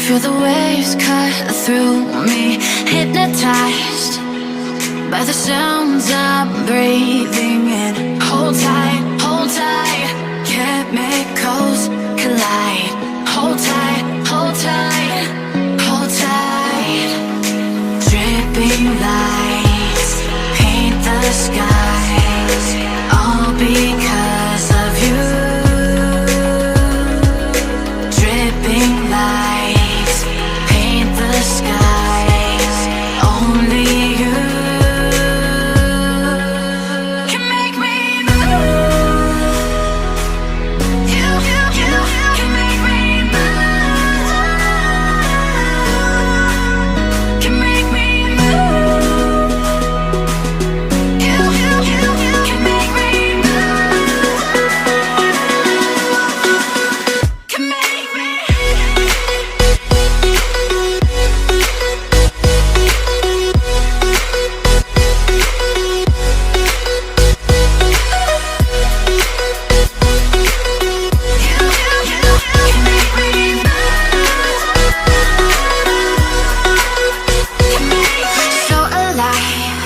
Feel the waves cut through me, hypnotized by the sounds I'm breathing in. Hold tight, chemicals collide. Hold tight, hold tight, hold tight. Dripping lights paint the skies, all because of you. Dripping lights paint the skies, only you can make me move. You can make me move. Can make me move. You can make me move. Can make me. So alive,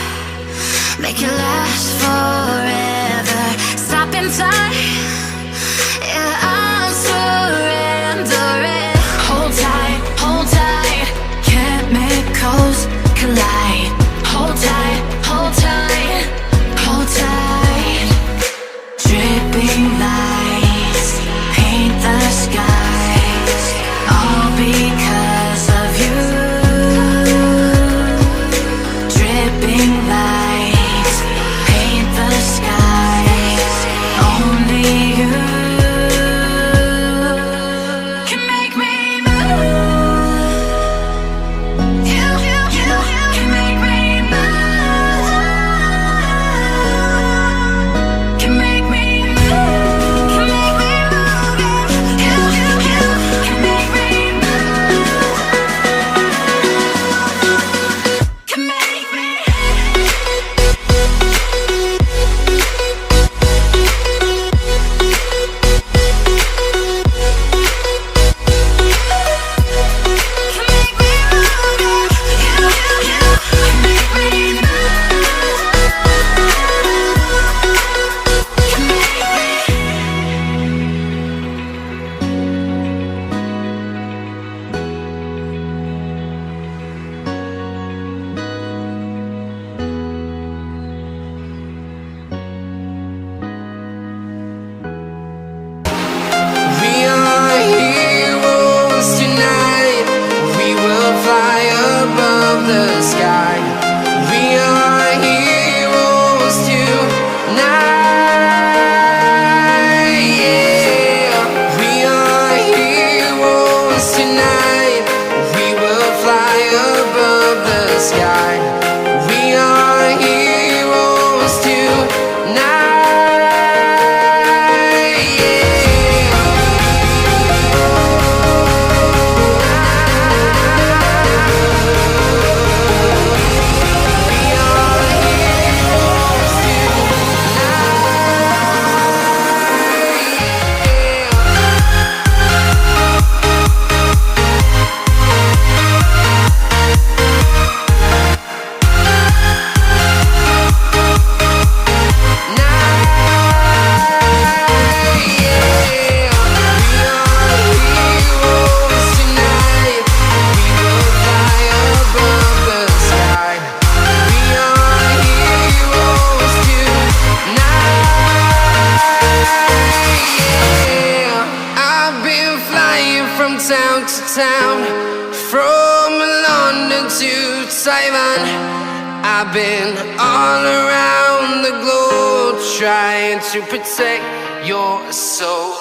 make it last forever. Stop in time, yeah, I'm surrendering. Hold tight, chemicals collide. Hold tight, hold tight, hold tight. Dripping lights paint the skies, all because of you. Dripping lights paint the skies, only you can make me move. You can make me move. Can make me move. Can make me move. You can make me move. Can make me. We are heroes tonight. We will fly above the sky. We are heroes tonight. Yeah. We are heroes tonight. We will fly above the sky. We are heroes tonight. Town to town, from London to Taiwan. I've been all around the globe trying to protect your soul.